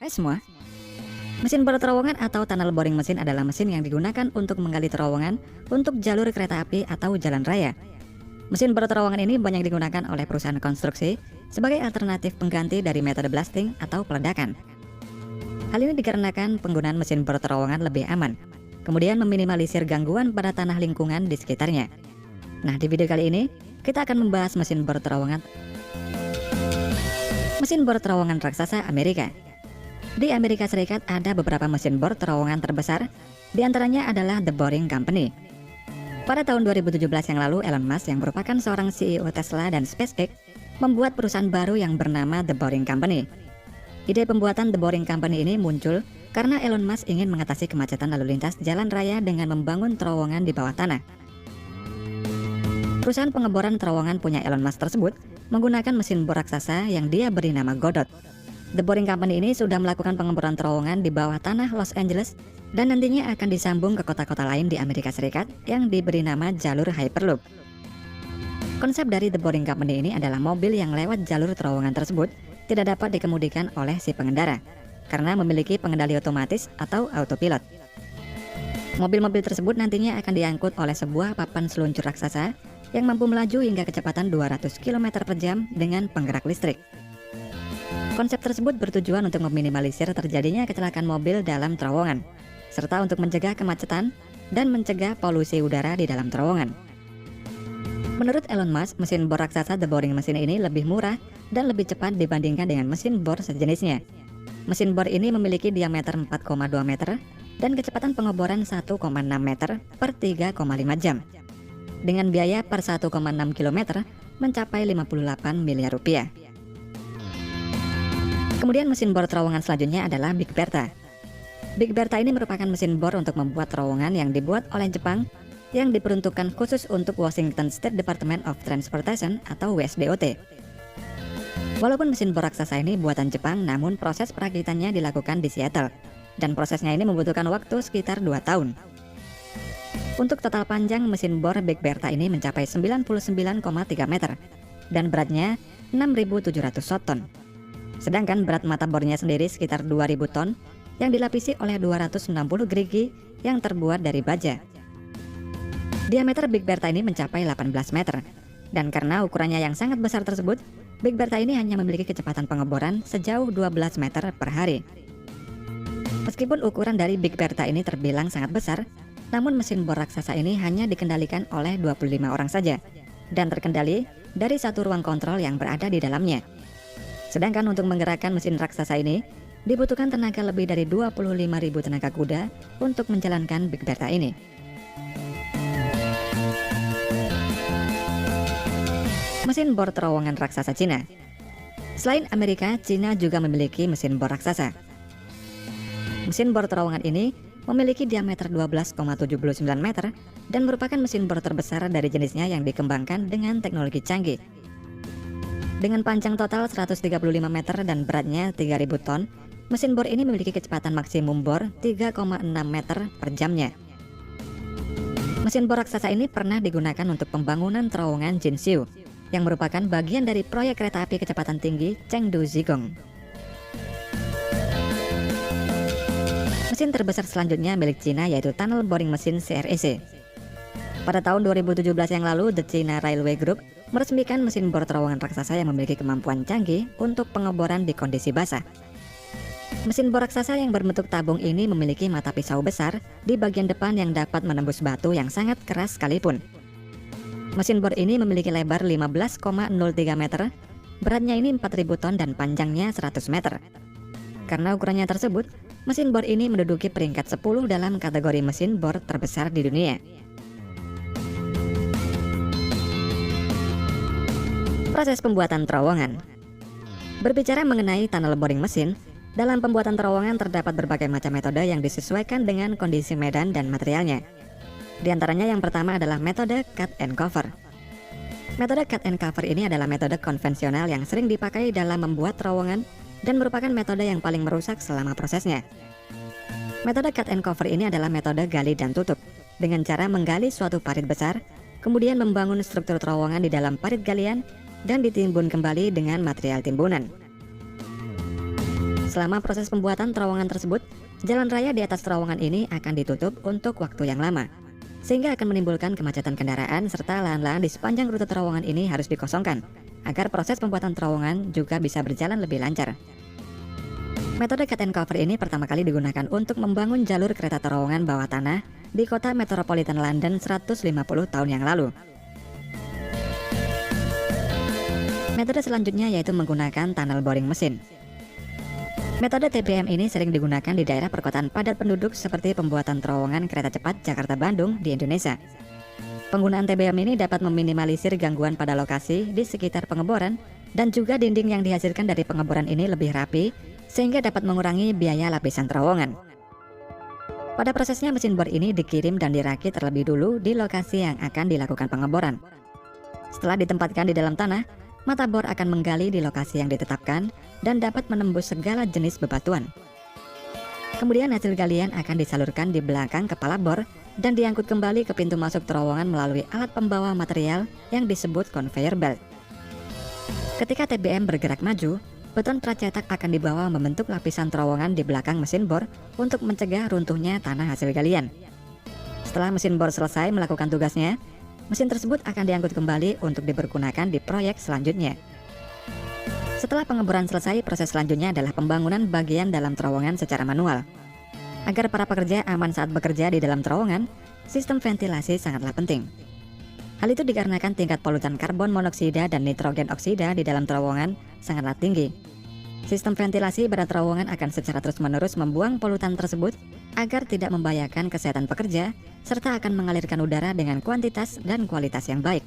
Hai semua, mesin bor terowongan atau tunnel boring mesin adalah mesin yang digunakan untuk menggali terowongan untuk jalur kereta api atau jalan raya. Mesin bor terowongan ini banyak digunakan oleh perusahaan konstruksi sebagai alternatif pengganti dari metode blasting atau peledakan. Hal ini dikarenakan penggunaan mesin bor terowongan lebih aman, kemudian meminimalisir gangguan pada tanah lingkungan di sekitarnya. Nah, di video kali ini kita akan membahas mesin bor terowongan raksasa Amerika. Di Amerika Serikat ada beberapa mesin bor terowongan terbesar, di antaranya adalah The Boring Company. Pada tahun 2017 yang lalu, Elon Musk yang merupakan seorang CEO Tesla dan SpaceX membuat perusahaan baru yang bernama The Boring Company. Ide pembuatan The Boring Company ini muncul karena Elon Musk ingin mengatasi kemacetan lalu lintas jalan raya dengan membangun terowongan di bawah tanah. Perusahaan pengeboran terowongan punya Elon Musk tersebut menggunakan mesin bor raksasa yang dia beri nama Godot. The Boring Company ini sudah melakukan pengeboran terowongan di bawah tanah Los Angeles dan nantinya akan disambung ke kota-kota lain di Amerika Serikat yang diberi nama jalur Hyperloop. Konsep dari The Boring Company ini adalah mobil yang lewat jalur terowongan tersebut tidak dapat dikemudikan oleh si pengendara karena memiliki pengendali otomatis atau autopilot. Mobil-mobil tersebut nantinya akan diangkut oleh sebuah papan seluncur raksasa yang mampu melaju hingga kecepatan 200 km per jam dengan penggerak listrik. Konsep tersebut bertujuan untuk meminimalisir terjadinya kecelakaan mobil dalam terowongan, serta untuk mencegah kemacetan dan mencegah polusi udara di dalam terowongan. Menurut Elon Musk, mesin bor raksasa The Boring Machine ini lebih murah dan lebih cepat dibandingkan dengan mesin bor sejenisnya. Mesin bor ini memiliki diameter 4,2 meter dan kecepatan pengeboran 1,6 meter per 3,5 jam. Dengan biaya per 1,6 km mencapai 58 miliar rupiah. Kemudian mesin bor terowongan selanjutnya adalah Big Bertha. Big Bertha ini merupakan mesin bor untuk membuat terowongan yang dibuat oleh Jepang yang diperuntukkan khusus untuk Washington State Department of Transportation atau WSDOT. Walaupun mesin bor raksasa ini buatan Jepang, namun proses perakitannya dilakukan di Seattle dan prosesnya ini membutuhkan waktu sekitar 2 tahun. Untuk total panjang mesin bor Big Bertha ini mencapai 99,3 meter dan beratnya 6.700 ton. Sedangkan berat mata bornya sendiri sekitar 2000 ton yang dilapisi oleh 260 gerigi yang terbuat dari baja. Diameter Big Bertha ini mencapai 18 meter. Dan karena ukurannya yang sangat besar tersebut, Big Bertha ini hanya memiliki kecepatan pengeboran sejauh 12 meter per hari. Meskipun ukuran dari Big Bertha ini terbilang sangat besar, namun mesin bor raksasa ini hanya dikendalikan oleh 25 orang saja dan terkendali dari satu ruang kontrol yang berada di dalamnya. Sedangkan untuk menggerakkan mesin raksasa ini dibutuhkan tenaga lebih dari 25.000 tenaga kuda untuk menjalankan Big Bertha ini. Mesin bor terowongan raksasa Cina. Selain Amerika, Cina juga memiliki mesin bor raksasa. Mesin bor terowongan ini memiliki diameter 12,79 meter dan merupakan mesin bor terbesar dari jenisnya yang dikembangkan dengan teknologi canggih. Dengan panjang total 135 meter dan beratnya 3000 ton, mesin bor ini memiliki kecepatan maksimum bor 3,6 meter per jamnya. Mesin bor raksasa ini pernah digunakan untuk pembangunan terowongan Jinxiu, yang merupakan bagian dari proyek kereta api kecepatan tinggi Chengdu Zigong. Mesin terbesar selanjutnya milik Cina yaitu Tunnel Boring Machine CREC. Pada tahun 2017 yang lalu, The China Railway Group meresmikan mesin bor terowongan raksasa yang memiliki kemampuan canggih untuk pengeboran di kondisi basah. Mesin bor raksasa yang berbentuk tabung ini memiliki mata pisau besar di bagian depan yang dapat menembus batu yang sangat keras sekalipun. Mesin bor ini memiliki lebar 15,03 meter, beratnya ini 4000 ton dan panjangnya 100 meter. Karena ukurannya tersebut, mesin bor ini menduduki peringkat 10 dalam kategori mesin bor terbesar di dunia. Proses pembuatan terowongan. Berbicara mengenai tunnel boring mesin, dalam pembuatan terowongan terdapat berbagai macam metode yang disesuaikan dengan kondisi medan dan materialnya. Di antaranya yang pertama adalah metode cut and cover. Metode cut and cover ini adalah metode konvensional yang sering dipakai dalam membuat terowongan dan merupakan metode yang paling merusak selama prosesnya. Metode cut and cover ini adalah metode gali dan tutup, dengan cara menggali suatu parit besar, kemudian membangun struktur terowongan di dalam parit galian dan ditimbun kembali dengan material timbunan. selama proses pembuatan terowongan tersebut, jalan raya di atas terowongan ini akan ditutup untuk waktu yang lama, sehingga akan menimbulkan kemacetan kendaraan serta lahan-lahan di sepanjang rute terowongan ini harus dikosongkan, agar proses pembuatan terowongan juga bisa berjalan lebih lancar. Metode cut and cover ini pertama kali digunakan untuk membangun jalur kereta terowongan bawah tanah di kota metropolitan London 150 tahun yang lalu. Metode selanjutnya yaitu menggunakan tunnel boring mesin. Metode TBM ini sering digunakan di daerah perkotaan padat penduduk seperti pembuatan terowongan kereta cepat Jakarta-Bandung di Indonesia. Penggunaan TBM ini dapat meminimalisir gangguan pada lokasi di sekitar pengeboran, dan juga dinding yang dihasilkan dari pengeboran ini lebih rapi, sehingga dapat mengurangi biaya lapisan terowongan. Pada prosesnya mesin bor ini dikirim dan dirakit terlebih dulu di lokasi yang akan dilakukan pengeboran. Setelah ditempatkan di dalam tanah, mata bor akan menggali di lokasi yang ditetapkan dan dapat menembus segala jenis bebatuan. Kemudian hasil galian akan disalurkan di belakang kepala bor dan diangkut kembali ke pintu masuk terowongan melalui alat pembawa material yang disebut conveyor belt. Ketika TBM bergerak maju, beton pracetak akan dibawa membentuk lapisan terowongan di belakang mesin bor untuk mencegah runtuhnya tanah hasil galian. Setelah mesin bor selesai melakukan tugasnya, mesin tersebut akan diangkut kembali untuk dipergunakan di proyek selanjutnya. Setelah pengeboran selesai, proses selanjutnya adalah pembangunan bagian dalam terowongan secara manual. Agar para pekerja aman saat bekerja di dalam terowongan, sistem ventilasi sangatlah penting. Hal itu dikarenakan tingkat polutan karbon monoksida dan nitrogen oksida di dalam terowongan sangatlah tinggi. Sistem ventilasi pada terowongan akan secara terus-menerus membuang polutan tersebut agar tidak membahayakan kesehatan pekerja, serta akan mengalirkan udara dengan kuantitas dan kualitas yang baik.